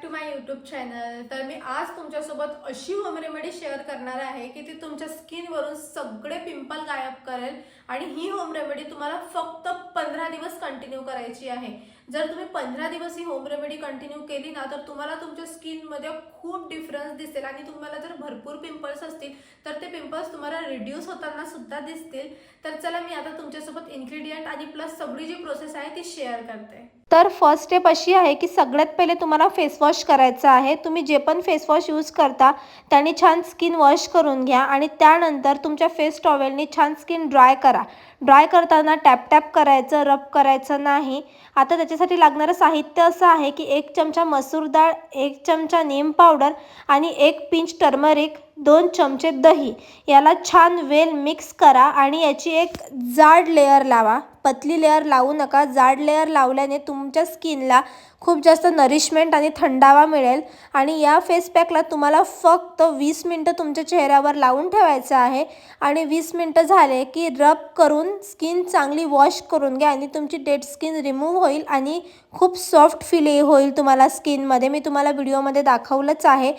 To my YouTube channel. तर मी आज तुमच्यासोबत अशी होम रेमेडी शेअर करणार आहे की ती तुमच्या स्किनवरून सगळे पिंपल गायब करेल आणि ही होम रेमेडी तुम्हाला फक्त 15 दिवस कंटिन्यू करायची आहे। जर तुम्ही 15 दिवस ही होम रेमेडी कंटिन्यू केली ना तर तुम्हाला तुमच्या स्किनमध्ये खूप डिफरन्स दिसेल आणि तुम्हाला जर भरपूर पिंपल्स असतील तर ते पिंपल्स तुम्हाला रिड्यूस होताना सुद्धा दिसतील। तर चला मी आता तुमच्यासोबत इन्ग्रेडियंट आणि प्लस सगळी जी प्रोसेस आहे ती शेअर करते। तर फर्स्ट स्टेप अशी आहे की सगळ्यात पहिले तुम्हाला फेस वॉश करायचा आहे। तुम्ही जे पण फेस वॉश यूज करता त्याने छान स्किन वॉश करून घ्या आणि त्यानंतर तुमच्या फेस टॉवेलने छान स्किन ड्राय करा। ड्राय करताना टॅप टॅप करायचं, रब करायचं नाही। आता त्याच्यासाठी लागणारं साहित्य असं आहे की 1 चमचा मसूर डाळ, 1 चमचा नीम पावडर आणि 1 पिंच टर्मरिक, 2 चमचे दही। याला छान वेल मिक्स करा आणि याची एक जाड लेयर लावा। पतली लेयर लावू नका, जाड लेयर लावल्याने तुमच्या स्किनला खूप जास्त नरिशमेंट आणि थंडावा मिळेल। आणि या फेस पॅकला तुम्हाला फक्त 20 मिनिटं तुमच्या चेहऱ्यावर लावून ठेवायचं आहे आणि 20 मिनिटं झाले की रब करून स्किन चांगली वॉश करून घ्या आणि तुमची डेड स्किन रिमूव्ह होईल आणि खूप सॉफ्ट फील होईल तुम्हाला स्किनमध्ये। मी तुम्हाला व्हिडिओमध्ये दाखवलंच आहे।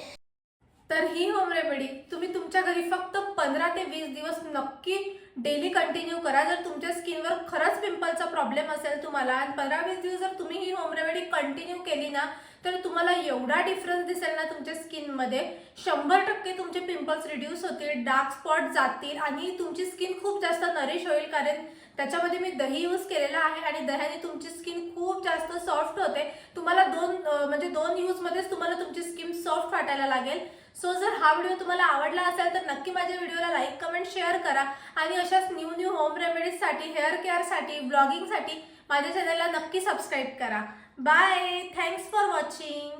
तर ही होम रेमेडी तुम्ही तुमच्या घरी फक्त 15 ते 20 दिवस नक्की डेली कंटिन्यू करा। जर तुमच्या स्किनवर खरंच पिंपलचा प्रॉब्लेम असेल तुम्हाला आणि 15-20 दिवस जर तुम्ही ही होम रेमेडी कंटिन्यू केली ना तर तुम्हाला एवढा डिफरन्स दिसेल ना तुमच्या स्किनमध्ये, 100% तुमचे पिंपल्स रिड्यूस होतील, डार्क स्पॉट जातील आणि तुमची स्किन खूप जास्त नरिश होईल। कारण त्याच्यामध्ये मी दही यूज केलेला आहे आणि दह्याने तुमची स्किन खूप जास्त सॉफ्ट होते। तुम्हाला दोन यूजमध्येच तुम्हाला तुमची स्किन सॉफ्ट वाटायला लागेल। सो जर हा व्हिडिओ तुम्हाला आवडला असेल तर नक्की माझ्या व्हिडिओला लाईक, कमेंट, शेअर करा आणि अशाच न्यू होम रेमेडीजसाठी, हेअर केअरसाठी, ब्लॉगिंगसाठी माझ्या चॅनलला नक्की सबस्क्राईब करा। Bye, thanks for watching.